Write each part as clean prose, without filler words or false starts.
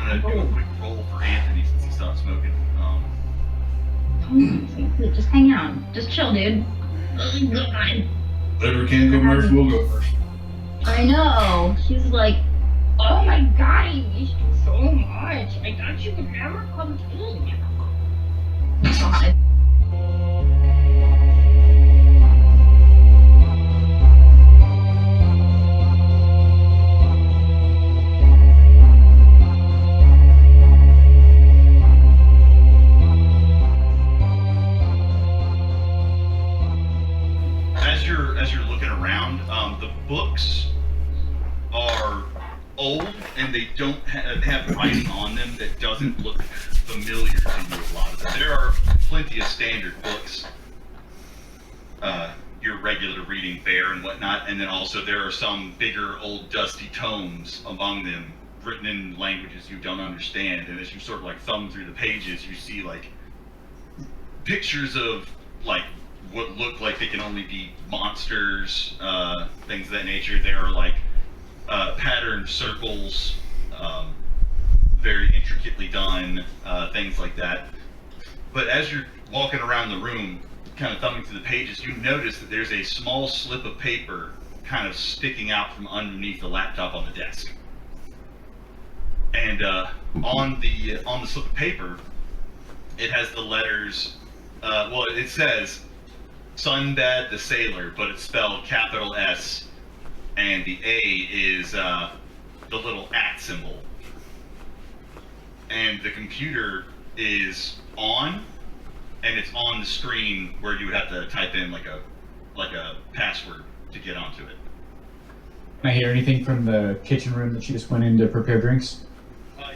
I'm gonna do a quick roll for Anthony since he stopped smoking. Just hang out. Just chill, dude. God. Whatever can go first, we'll go first. I know. He's like, oh my god, I missed you so much. I thought you would never come in. God. As you're looking around, the books are old and they don't have writing on them that doesn't look familiar to you. A lot of them. There are plenty of standard books, your regular reading fare and whatnot, and then also there are some bigger, old, dusty tomes among them, written in languages you don't understand. And as you sort of like thumb through the pages, you see like pictures of like what look like they can only be monsters, things of that nature. There are like patterned circles, very intricately done, things like that. But as you're walking around the room, kind of thumbing through the pages, you notice that there's a small slip of paper kind of sticking out from underneath the laptop on the desk. And on the slip of paper, it has the letters. Well, it says Sunbad the Sailor, but it's spelled capital S, and the A is the little @ symbol. And the computer is on, and it's on the screen where you would have to type in like a password to get onto it. Can I hear anything from the kitchen room that she just went in to prepare drinks?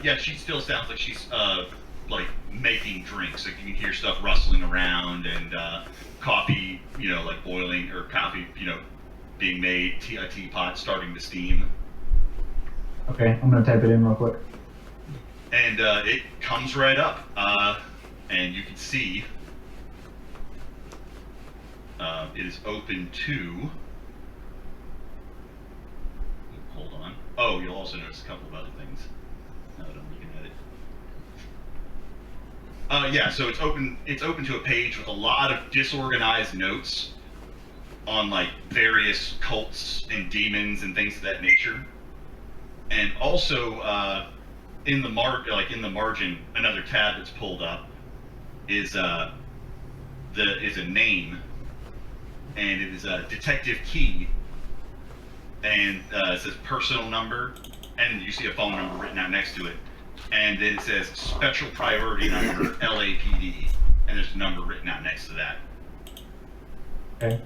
Yeah, she still sounds like she's like making drinks. Like you can hear stuff rustling around and coffee, like boiling, or coffee, being made, a teapot starting to steam. Okay, I'm gonna type it in real quick. And it comes right up, and you can see it is open to. Hold on. Oh, you'll also notice a couple of other things. Now that I'm looking at it. Yeah, so it's open. It's open to a page with a lot of disorganized notes on like various cults and demons and things of that nature. And also in the margin, another tab that's pulled up is a name, and it is a Detective Key, and it says personal number, and you see a phone number written out next to it. And then it says special priority number LAPD, and there's a number written out next to that. Okay.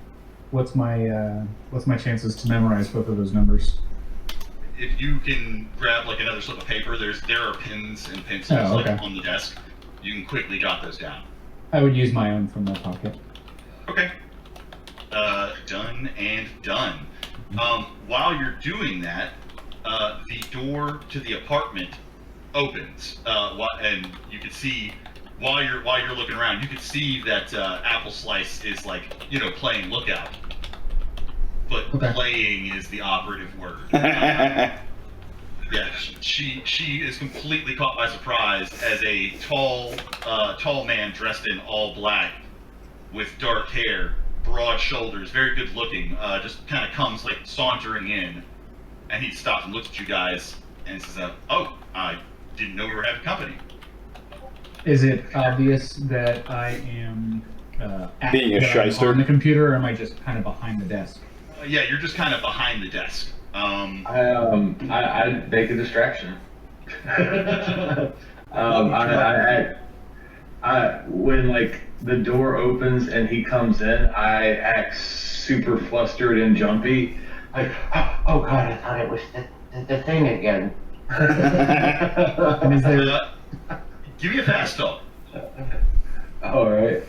What's my chances to memorize both of those numbers? If you can grab like another slip of paper, there are pens and pencils like on the desk. You can quickly jot those down. I would use my own from my pocket. Okay. Done and done. While you're doing that, the door to the apartment opens, and you can see while you're looking around, you can see that Apple Slice is like playing lookout, but playing is the operative word. Yeah, she is completely caught by surprise as a tall man dressed in all black with dark hair, broad shoulders, very good looking, just kind of comes like sauntering in, and he stops and looks at you guys and says, "Oh, I didn't know we were having company." Is it obvious that I am being a shyster on the computer, or am I just kind of behind the desk? Yeah, you're just kind of behind the desk. I'd make a distraction. When like the door opens and he comes in, I act super flustered and jumpy. Like, oh god, I thought it was the thing again. And is there... Give me a fast talk. All right.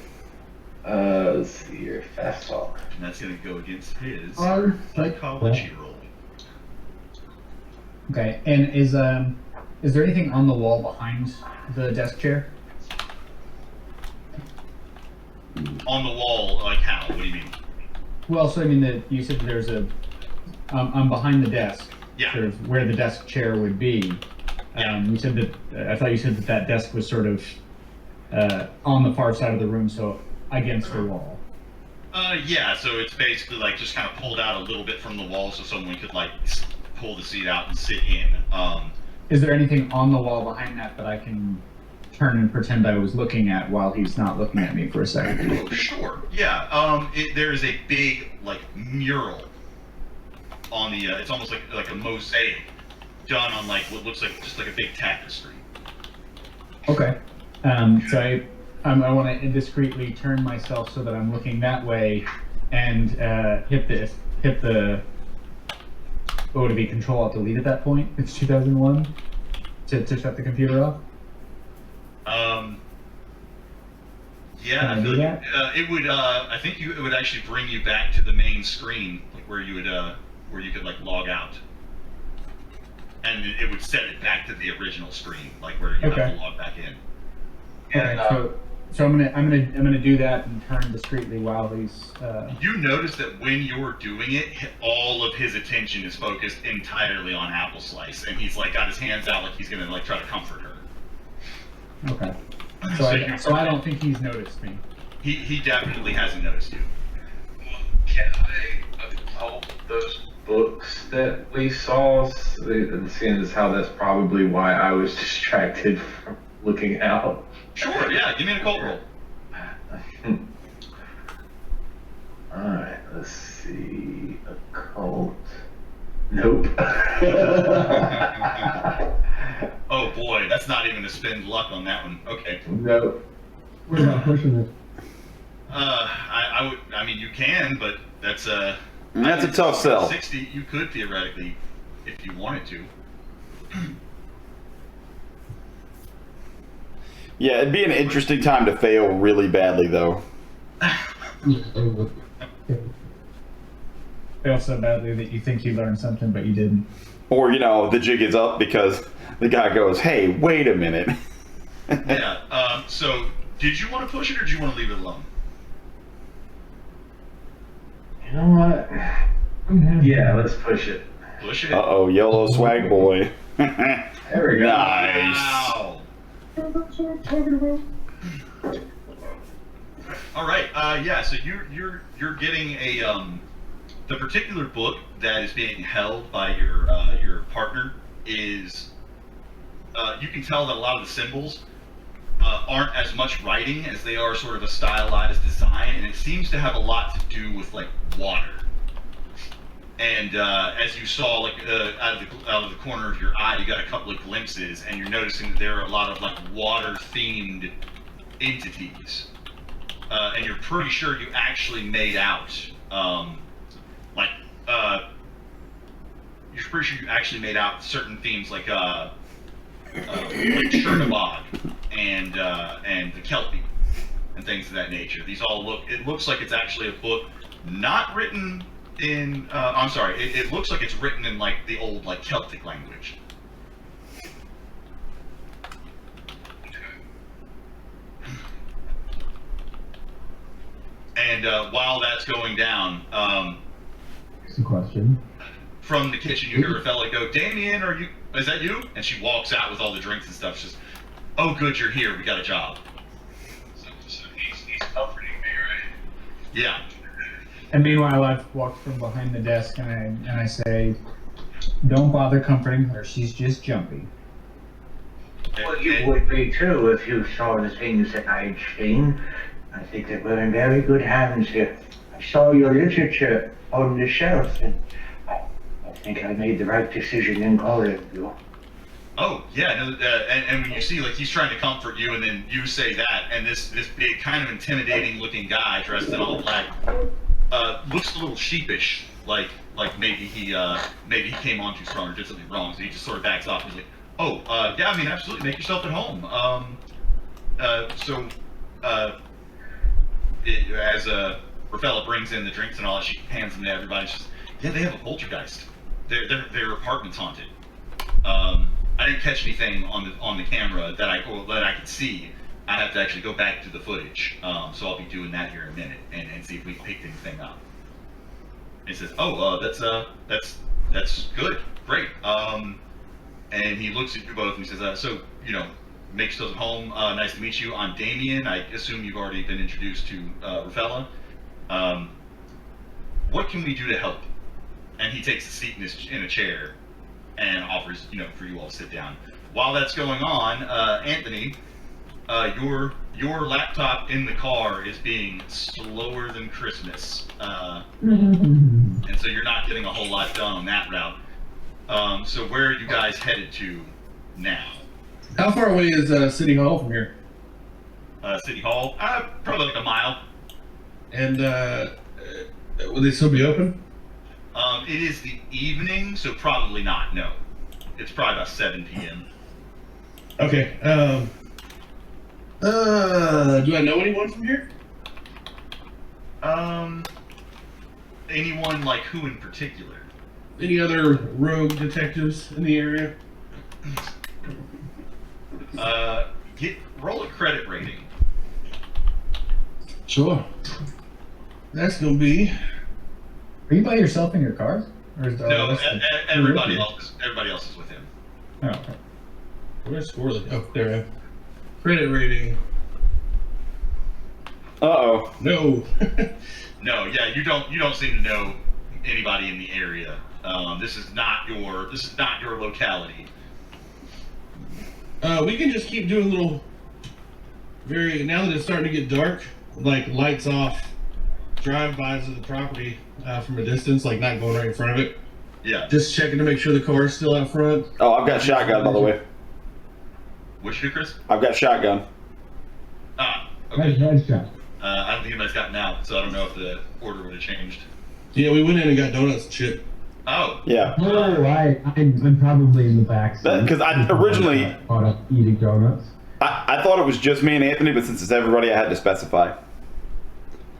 Let's see here, fast talk. And that's gonna go against his psychology roll. Okay, and is there anything on the wall behind the desk chair? On the wall, like how? What do you mean? Well, so I mean you said there's I'm behind the desk. Yeah. Sort of where the desk chair would be. You said that I thought you said that desk was sort of on the far side of the room, so against the wall. Yeah, so it's basically like just kind of pulled out a little bit from the wall so someone could like pull the seat out and sit in. Is there anything on the wall behind that I can turn and pretend I was looking at while he's not looking at me for a second? Oh, sure. Yeah. There is a big like mural on the. It's almost like a mosaic done on like what looks like just like a big tapestry. Okay. So I want to indiscreetly turn myself so that I'm looking that way, and hit the to be Control Alt Delete at that point. It's 2001 to shut the computer off. Yeah, Can I do that? It would. I think it would actually bring you back to the main screen, like where you could like log out, and it would set it back to the original screen, like where you have to log back in. Okay, so I'm gonna do that and turn discreetly while he's. You notice that when you're doing it, all of his attention is focused entirely on Apple Slice, and he's like got his hands out like he's gonna like try to comfort her. Okay. So I don't think he's noticed me. He definitely hasn't noticed you. Can I help those books that we saw? And seeing as how that's probably why I was distracted from looking out. Sure, yeah, give me an occult roll. Alright, let's see. Occult. Nope. Oh boy, that's not even a spend luck on that one. Okay. Nope. We're not pushing it. I mean, you can, but that's a tough sell. 60, you could theoretically, if you wanted to. Yeah, it'd be an interesting time to fail really badly, though. Fail so badly that you think you learned something, but you didn't. Or, the jig is up because the guy goes, hey, wait a minute. Yeah, so did you want to push it or did you want to leave it alone? You know what? Yeah, let's push it. Push it. Uh-oh, yellow swag boy. There we go. Nice. Wow. That's what I'm talking about. All right. Yeah. So you're getting a the particular book that is being held by your partner is you can tell that a lot of the symbols aren't as much writing as they are sort of a stylized design, and it seems to have a lot to do with like water. And as you saw, like out of the corner of your eye, you got a couple of glimpses, and you're noticing that there are a lot of like water-themed entities, and you're pretty sure you actually made out, you're pretty sure you actually made out certain themes like Chernobog and the Kelpie and things of that nature. These all it looks like it's actually a book not written in it looks like it's written in like the old like Celtic language. And while that's going down, Here's a question. from the kitchen you hear a fella go, Damien, is that you? And she walks out with all the drinks and stuff. She's, oh good, you're here, we got a job. So he's comforting me, right? Yeah. And meanwhile, I've walked from behind the desk and I say, don't bother comforting her, she's just jumpy. Well, you would be too if you saw the things that I'd seen. I think that we're in very good hands here. I saw your literature on the shelf, and I think I made the right decision in calling you. Oh yeah, no, and when you see like he's trying to comfort you, and then you say that, and this big kind of intimidating looking guy dressed in all black looks a little sheepish, like maybe he came on too strong or did something wrong, so he just sort of backs off. He's like, oh yeah, I mean absolutely, make yourself at home. As Rafaela brings in the drinks and all that, she hands them to everybody. She's, yeah, they have a poltergeist. Their apartment's haunted. I didn't catch anything on the camera that I could see. I have to actually go back to the footage, so I'll be doing that here in a minute and see if we picked anything up. And he says, oh, that's good, great. and he looks at you both and he says, so, you know, make yourselves at home. Nice to meet you. I'm Damien. I assume you've already been introduced to Rafaela. What can we do to help? And he takes a seat in a chair and offers, you know, for you all to sit down. While that's going on, Anthony, your laptop in the car is being slower than Christmas, and so you're not getting a whole lot done on that route. So where are you guys headed to now? How far away is City Hall from here? City Hall? Probably like a mile. And will they still be open? It is the evening, so probably not, no. It's probably about 7 p.m. Okay. Do I know anyone from here? Anyone like who in particular? Any other rogue detectives in the area? Roll a credit rating. Sure. That's gonna be. Are you by yourself in your car? Or is No, everybody else is with him. Oh, okay. Where's Squirrely? Oh, there I am. Credit rating. Uh-oh. No. No, yeah, you don't seem to know anybody in the area. This is not your locality. We can just keep doing little. Now that it's starting to get dark, like lights off, drive-bys of the property from a distance, like not going right in front of it. Yeah. Just checking to make sure the car is still out front. Oh, I've got shotgun, by the way. What'd you do, Chris? I've got shotgun. Okay. Headshot. I don't think anybody's gotten out, so I don't know if the order would have changed. Yeah, we went in and got donuts and shit. Oh. Yeah. Oh, I'm probably in the back seat. Because I originally, Caught up eating donuts. I thought it was just me and Anthony, but since it's everybody, I had to specify.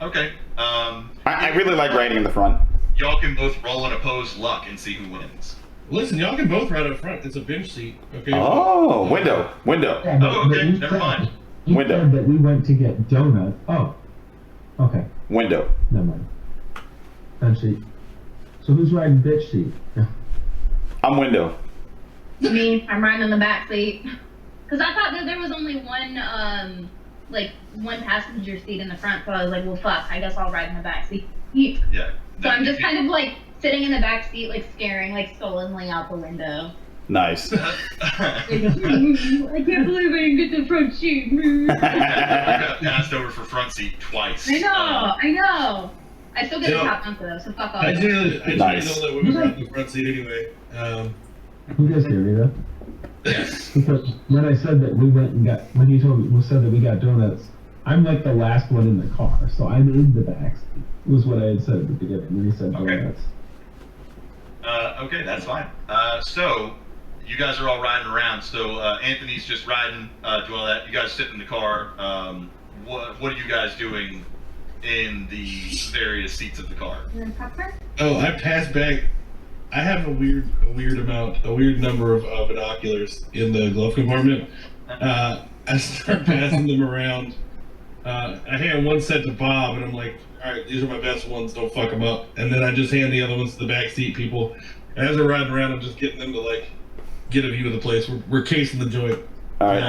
Okay. I really like riding in the front. Y'all can both roll an opposed luck and see who wins. Listen, y'all can both ride up front. It's a bench seat. Okay. Oh, window. Yeah, Oh, okay, you never mind. You Window. said that we went to get donuts. Oh. Okay. Window. Never mind. Bench seat. So who's riding bitch seat? I'm window. Me, I'm riding in the back seat. Cause I thought that there was only one, one passenger seat in the front, so I was like, well, fuck, I guess I'll ride in the back seat. Yeah. So I'm just kind of like sitting in the back seat, like staring, like sullenly out the window. Nice. I can't believe I didn't get the front seat. I got passed over for front seat twice. I know. I still get a top bunk though, so fuck off. I generally Nice. don't let women ride in the front seat anyway. You guys hear me though? Yes. Because when I said that when he said that we got donuts, I'm like the last one in the car, so I'm in the back seat, was what I had said at the beginning when he said Okay. donuts. Okay, that's fine. So, you guys are all riding around. So, Anthony's just riding, doing all that. You guys sit in the car. What are you guys doing in the various seats of the car? Popcorn? Oh, I passed back. I have a weird number of binoculars in the glove compartment. I start passing them around. I hand one set to Bob, and I'm like, all right, these are my best ones, don't fuck them up. And then I just hand the other ones to the back seat people. And as they're riding around, I'm just getting them to like get a view of the place. We're casing the joint. All right.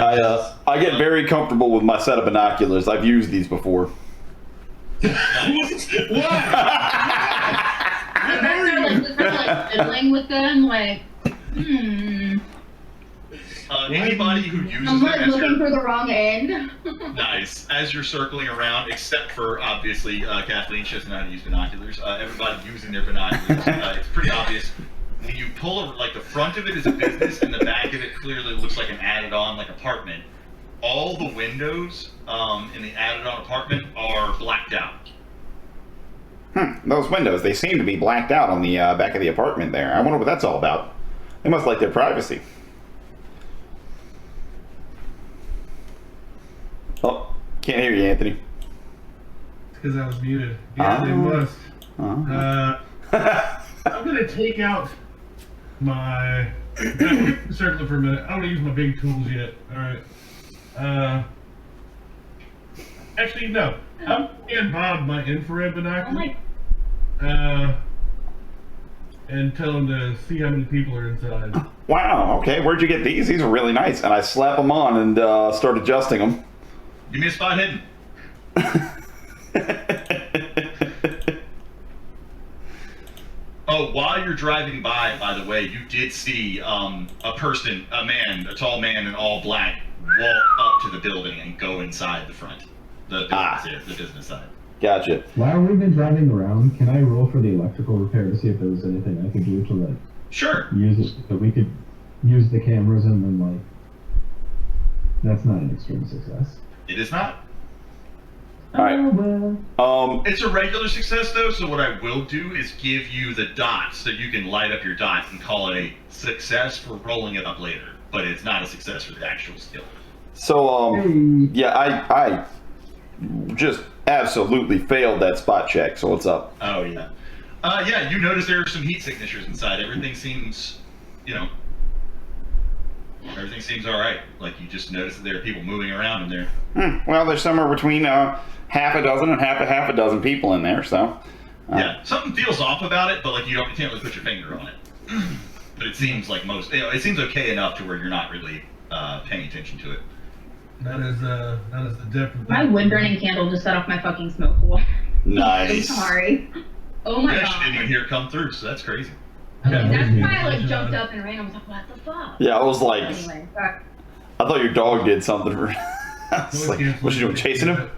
I get very comfortable with my set of binoculars. I've used these before. Why? I'm back there like fiddling with them, like, Anybody who uses I'm them like as looking your, for the wrong end. nice, as you're circling around, except for obviously Kathleen, she doesn't know how to use binoculars. Everybody using their binoculars, it's pretty obvious. When you pull, like the front of it is a business, and the back of it clearly looks like an added-on, like apartment. All the windows in the added-on apartment are blacked out. Those windows, they seem to be blacked out on the back of the apartment there. I wonder what that's all about. They must like their privacy. Oh, can't hear you, Anthony. Because I was muted. Yeah, they must. I'm gonna take out my. Circle it for a minute. I don't use my big tools yet. All right. Actually, no. I'm gonna hand Bob my infrared binocular. And tell him to see how many people are inside. Wow, okay, where'd you get these? These are really nice. And I slap them on and start adjusting them. Give me a spot hidden. Oh, while you're driving by the way, you did see a person, a tall man in all black, walk up to the building and go inside the front. The business side. Gotcha. While we've been driving around, can I roll for the electrical repair to see if there was anything I could do to like Sure. use it so we could use the cameras and then like that's not an extreme success. It is not. Alright. Oh, well. It's a regular success though, so what I will do is give you the dots so you can light up your dots and call it a success for rolling it up later. But it's not a success for the actual skill. So, Hey. yeah, I just absolutely failed that spot check, so what's up? Oh yeah. Yeah, you notice there are some heat signatures inside. Everything seems, everything seems alright. Like you just notice that there are people moving around in there. Well, there's somewhere between half a dozen and half a dozen people in there, so. Yeah, something feels off about it, but like you can't really put your finger on it. But it seems like it seems okay enough to where you're not really paying attention to it. Not as the depth of My wood burning candle just set off my fucking smoke wall. I'm Nice. sorry. Oh my Yeah, she didn't even god. hear it come through, so that's crazy. Okay, that's Yeah. why I like jumped up and ran. I was like, what the fuck? Yeah, I was like, Anyway, sorry. I thought your dog did something for. I was like, what's she doing, chasing him?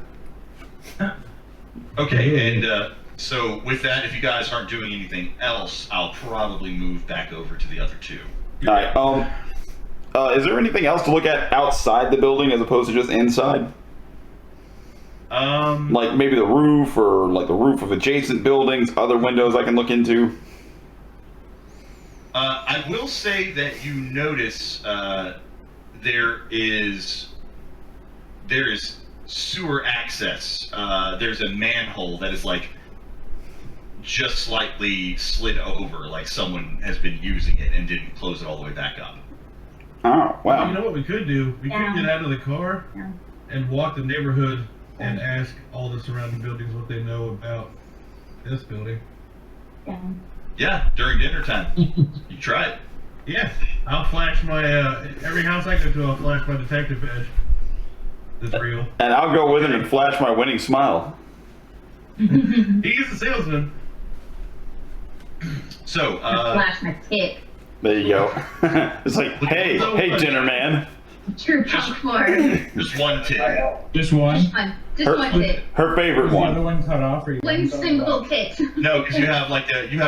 Okay, and so with that, if you guys aren't doing anything else, I'll probably move back over to the other two. Alright, is there anything else to look at outside the building as opposed to just inside? Like maybe the roof or like the roof of adjacent buildings, other windows I can look into? I will say that you notice there is sewer access. There's a manhole that is like just slightly slid over, like someone has been using it and didn't close it all the way back up. Oh, wow. You know what we could do? We could get out of the car and walk the neighborhood and ask all the surrounding buildings what they know about this building. Down. Yeah, during dinner time. You try it. Yeah, I'll flash my every house I go to. I'll flash my detective badge. That's real. And I'll go with him and flash my winning smile. He's a salesman. So, Flash my tick. There you go. It's like, hey, dinner man. True punk floor. just one tip. Just one? Just one tick. Her favorite Was the other one. one cut off? Or you One single tick. No, because you have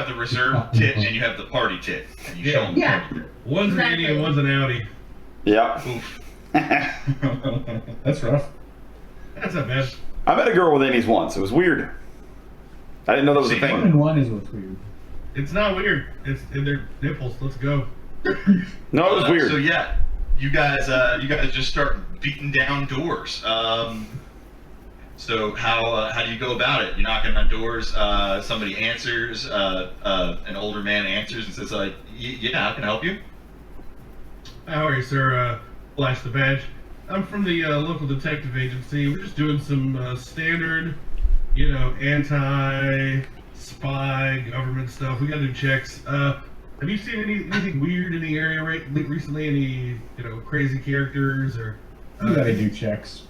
the reserve tip and you have the party tip. And you show them the Yeah. party tip. One's an Exactly. Indy and one's an Audi. Yep. Oof. That's rough. That's not bad. I met a girl with Annie's once. It was weird. I didn't know that was a See, One thing. and one is what's weird. It's not weird. It's in their nipples. Let's go. No, it was weird. So yeah, you guys just start beating down doors. So how do you go about it? You're knocking on doors. Somebody answers. An older man answers and says, "Yeah, how can I help you?" How are you, sir? Flash the badge. I'm from the local detective agency. We're just doing some standard, anti-spy government stuff. We gotta do checks. Have you seen anything weird in the area recently? Any, crazy characters or You gotta do checks.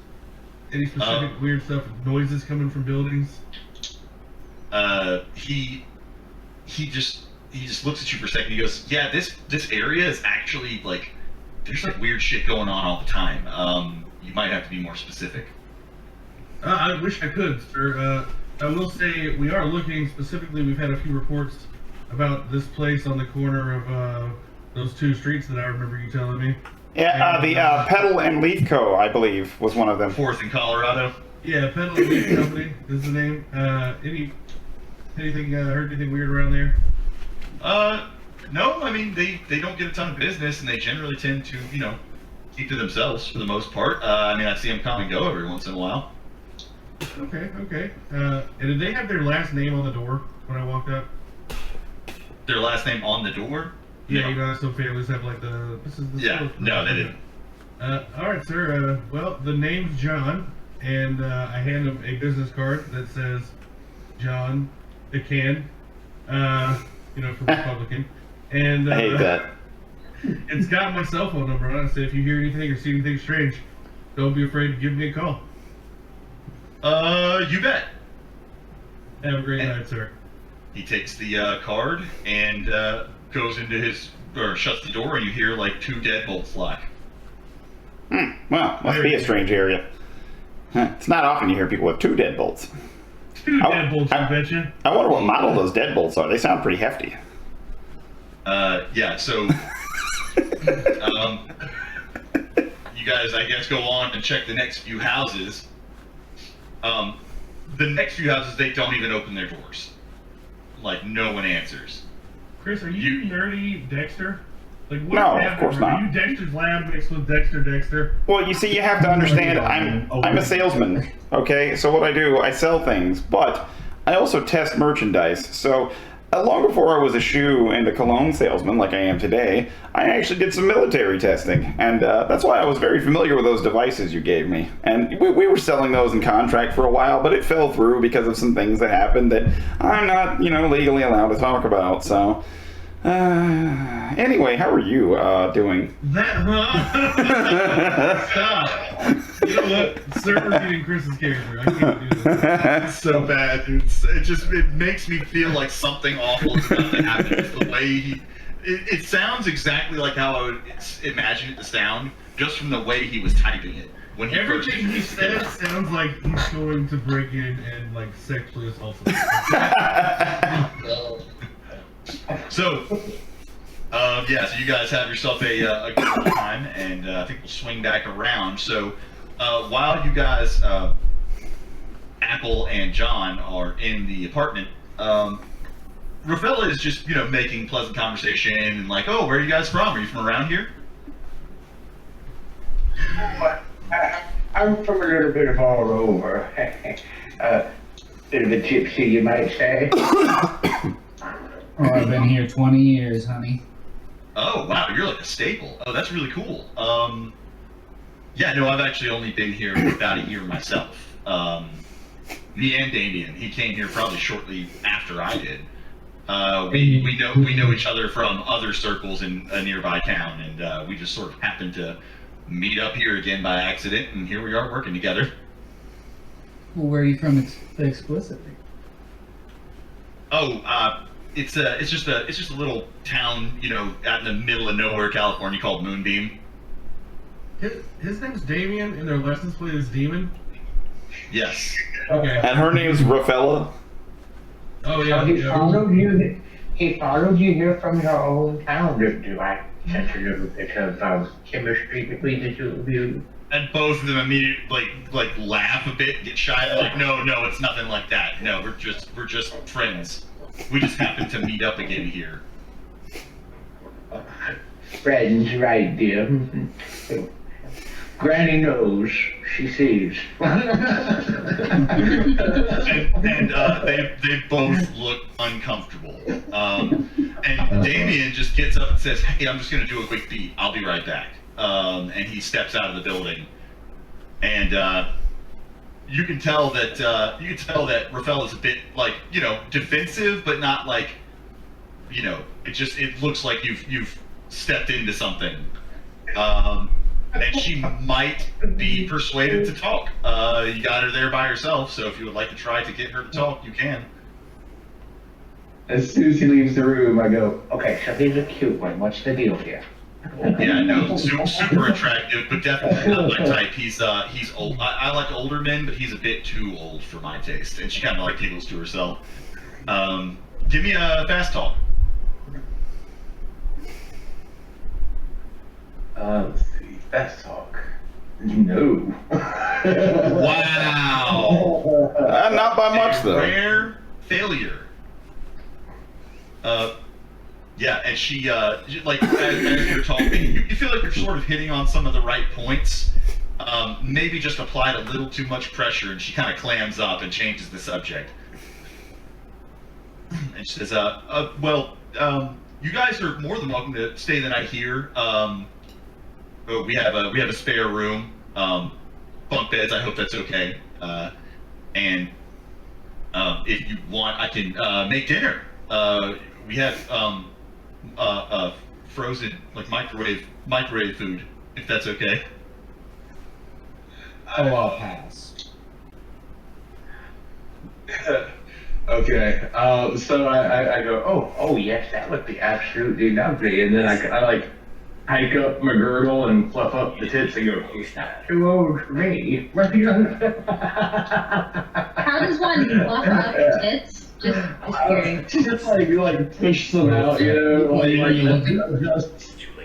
any specific weird stuff? Noises coming from buildings? He just looks at you for a second. He goes, "Yeah, this area is actually like there's like weird shit going on all the time. You might have to be more specific." I wish I could, sir. I will say we are looking specifically. We've had a few reports about this place on the corner of those two streets that I remember you telling me. Yeah, the Petal and Leaf Co., I believe, was one of them. Fourth in Colorado. Yeah, Pedal and Leaf Company is the name. Anything heard anything weird around there? No, I mean they don't get a ton of business, and they generally tend to keep to themselves for the most part. I mean I see them come and go every once in a while. Okay. And did they have their last name on the door when I walked up? Their last name on the door? Yeah, No. some families have like this is the Yeah, sales no, they person. didn't. All right, sir. Well, the name's John, and I hand him a business card that says John McCann, for Republican. And I hate that. It's got my cell phone number on it, so if you hear anything or see anything strange, don't be afraid to give me a call. You bet. Have a great night, sir. He takes the card and goes into his, or shuts the door, and you hear like 2 deadbolts fly. Well, must be a strange area. It's not often you hear people with 2 deadbolts. 2 deadbolts, I bet you. I wonder what model those deadbolts are. They sound pretty hefty. Yeah, so you guys, I guess, go on and check the next few houses. The next few houses, they don't even open their doors. Like, no one answers. Chris, are you nerdy Dexter? Like, what No, happened? of course Are not. you Dexter's Lab mixed with Dexter? Well, you see, you have to understand, I'm a salesman, okay? So what I do, I sell things, but I also test merchandise. So long before I was a shoe and a cologne salesman like I am today, I actually did some military testing. And that's why I was very familiar with those devices you gave me. And we were selling those in contract for a while, but it fell through because of some things that happened that I'm not, legally allowed to talk about, so... anyway, how are you doing? Stop. You know what? Server's getting Chris's character. I can't do this. It's so bad, dude. It makes me feel like something awful is about to happen. It's the way it sounds exactly like how I would imagine it to sound, just from the way he was typing it. When Everything he says sounds like he's going to break in and sexually assault someone. So, yeah, so you guys have yourself a good time, and I think we'll swing back around. So, while you guys, Apple and John, are in the apartment, Rafaela is just, making pleasant conversation and like, oh, where are you guys from? Are you from around here? I'm from a little bit of all over. Bit of a gypsy, you might say. Oh, I've been here 20 years, honey. Oh, wow, you're like a staple. Oh, that's really cool. Yeah, no, I've actually only been here for about a year myself. Me and Damien, he came here probably shortly after I did. We know each other from other circles in a nearby town, and we just sort of happened to meet up here again by accident, and here we are working together. Well, where are you from explicitly? Oh, it's just a little town, out in the middle of nowhere, California, called Moonbeam. His name's Damien, and their license plate is Demon? Yes. Okay. And her name's Rafaela. Oh, yeah. He followed you. He followed you here from your own town. Do I sense a little bit of chemistry between the two of you? And both of them immediately like laugh a bit, get shy. Like, no, it's nothing like that. No, we're just friends. We just happened to meet up again here. Friends, right, dear. Granny knows. She sees. and they both look uncomfortable. And Damien just gets up and says, "Hey, I'm just gonna do a quick beat. I'll be right back." And he steps out of the building, and you can tell that Rafaela's a bit defensive, but not like, it looks like you've stepped into something. And she might be persuaded to talk. You got her there by herself, so if you would like to try to get her to talk, you can. As soon as he leaves the room, I go, Okay, so he's a cute one. What's the deal here? Yeah, no, super attractive, but definitely not my type. He's old. I like older men, but he's a bit too old for my taste. And she kind of giggles to herself. Give me a fast talk. let's see, fast talk. No. Wow. Not by much, though. Rare failure. Yeah, and she, as you're talking, you feel like you're sort of hitting on some of the right points. Maybe just applied a little too much pressure, and she kind of clams up and changes the subject. And she says, you guys are more than welcome to stay the night here. We have a spare room, bunk beds. I hope that's okay. And if you want, I can make dinner. We have frozen, like microwave food, if that's okay. Oh, I'll pass. Okay. So I go, oh yes, that would be absolutely lovely. And then I like hike up my girdle and fluff up the tits and go, he's not too old for me. How does one fluff up tits? Just curious. Just like push them out, you know, like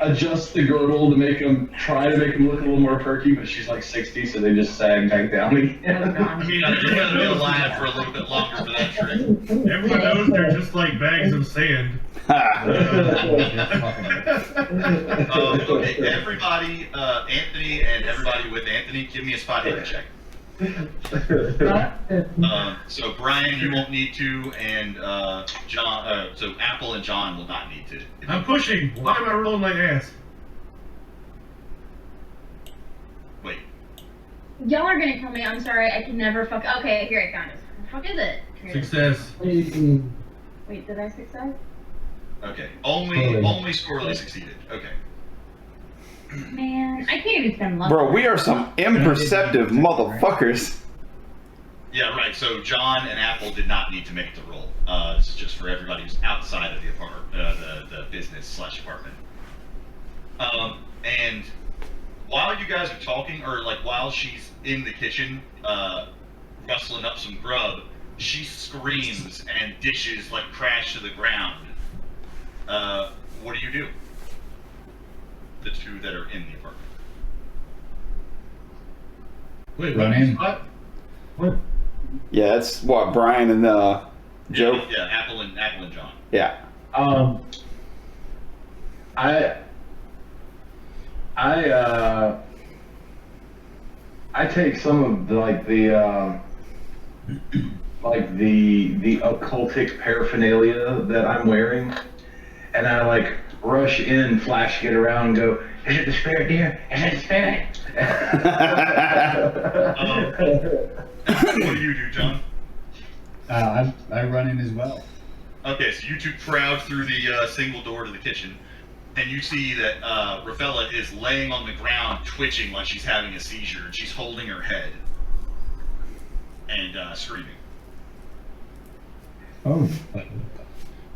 adjust the girdle to try to make them look a little more perky, but she's like 60, so they just sag back down again. I mean, you're gonna be alive for a little bit longer for that trick. Everyone knows they're just like bags of sand. Okay, everybody, Anthony and everybody with Anthony, give me a spot hidden check. So Brian, you won't need to, and John. So Apple and John will not need to. I'm pushing. Why am I rolling my ass? Wait. Y'all are gonna kill me. I'm sorry. I can never fuck. Okay, here I found it. What the fuck is it? Success. Wait, did I success? Okay. Only Squirrely succeeded. Okay. Man, I can't even spend luck. Bro, we are some imperceptive motherfuckers. Yeah, right. So John and Apple did not need to make the roll. This is just for everybody who's outside of the the business/apartment. And while you guys are talking, or like while she's in the kitchen, rustling up some grub, she screams and dishes like crash to the ground. What do? The two that are in the apartment. Wait, Run in. What? Yeah, it's what, Brian and Joe? Yeah, Apple and John. Yeah. I take some of the the occultic paraphernalia that I'm wearing, and I like rush in, flash get around, and go, is it the spirit, dear? Is it the spirit? What do you do, John? I run in as well. Okay, so you two crowd through the single door to the kitchen, and you see that Rafaela is laying on the ground, twitching like she's having a seizure, and she's holding her head and screaming. Oh.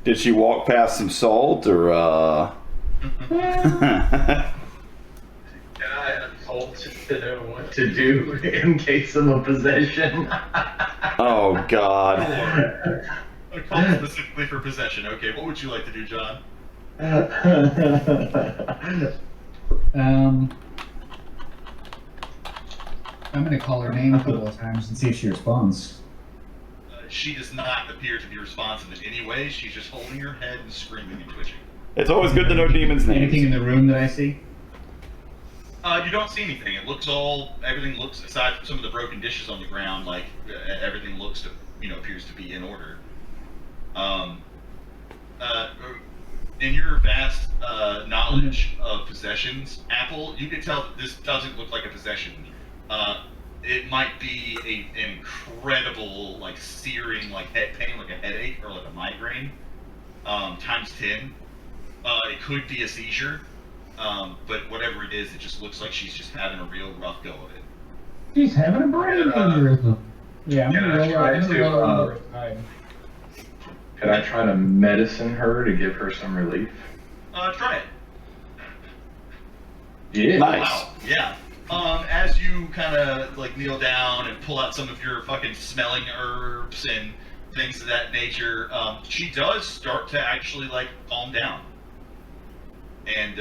Did she walk past some salt, or And I am told to know what to do in case of a possession. Oh, God. A call specifically for possession. Okay, what would you like to do, John? I'm gonna call her name a couple of times and see if she responds. She does not appear to be responsive in any way. She's just holding her head and screaming and twitching. It's always good to know demons' Anything in names. the room that I see? You don't see anything. Everything looks, aside from some of the broken dishes on the ground, like everything looks to, appears to be in order. In your vast knowledge of possessions, Apple, you can tell that this doesn't look like a possession. It might be an incredible, like searing, like head pain, like a headache or like a migraine, times 10. It could be a seizure, but whatever it is, it just looks like she's just having a real rough go of it. She's having a brain aneurysm. Yeah, I'm Can gonna I roll try I'm gonna to, roll over a time. Could I try to medicine her to give her some relief? Try it. Yeah. Nice. Wow. Yeah. As you kind of like kneel down and pull out some of your fucking smelling herbs and things of that nature, she does start to actually like calm down. And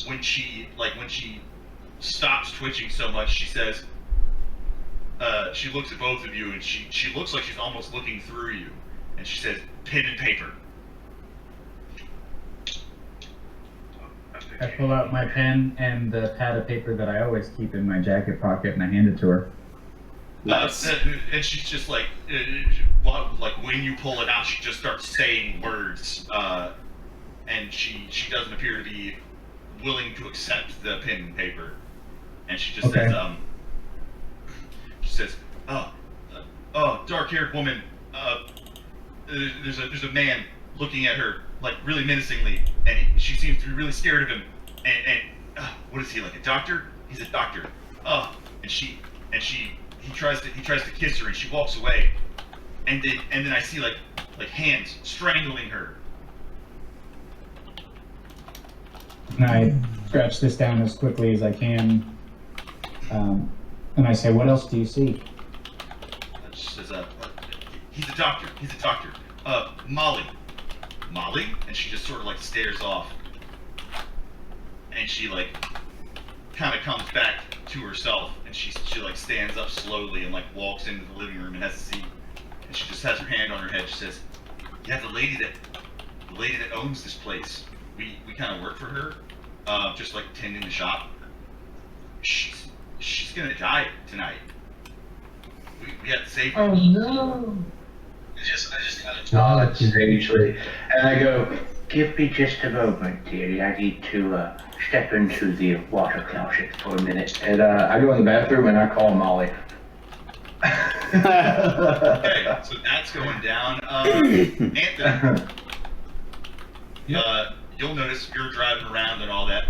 when she stops twitching so much, she says, she looks at both of you and she looks like she's almost looking through you, and she says, "Pen and paper." I pull out my pen and the pad of paper that I always keep in my jacket pocket, and I hand it to her. Nice. And she's just like when you pull it out, she just starts saying words, and she doesn't appear to be willing to accept the pen and paper, and she just Okay. says, "Oh, dark-haired woman, there's a man looking at her like really menacingly, and she seems to be really scared of him. And what is he, like a doctor? He's a doctor. And he tries to kiss her, and she walks away. And then I see like hands strangling her. And I scratch this down as quickly as I can. And I say, what else do you see? She says, he's a doctor. He's a doctor. Molly. Molly? And she just sort of like stares off. And she like kind of comes back to herself, and she like stands up slowly and like walks into the living room and has a seat. And she just has her hand on her head. She says, yeah, the lady that owns this place. We kind of work for her, just like tending the shop. She's gonna die tonight. We have to save her. Oh no. I just gotta. Nod strangely, and I go, give me just a moment, dearie. I need to step into the water closet for a minute. And I go in the bathroom and I call Molly. Okay, so that's going down. Anthony, you'll notice you're driving around and all that.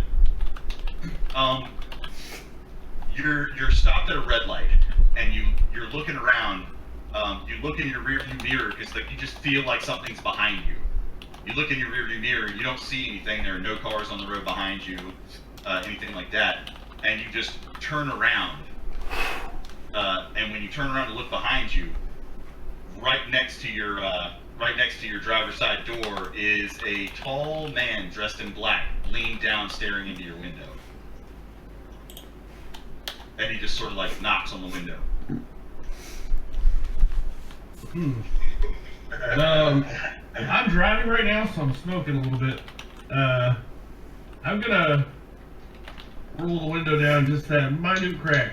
You're stopped at a red light, and you're looking around. You look in your rearview mirror because like you just feel like something's behind you. You look in your rearview mirror, you don't see anything. There are no cars on the road behind you, anything like that. And you just turn around. And when you turn around to look behind you, right next to your driver's side door is a tall man dressed in black, leaned down, staring into your window. And he just sort of like knocks on the window. I'm driving right now, so I'm smoking a little bit. I'm gonna roll the window down just that minute crack.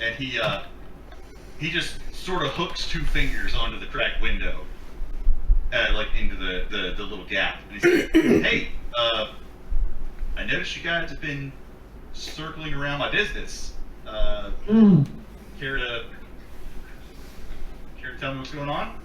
And he just sort of hooks two fingers onto the cracked window, like into the little gap. And he says, "Hey, I noticed you guys have been circling around my business. Care to tell me what's going on?"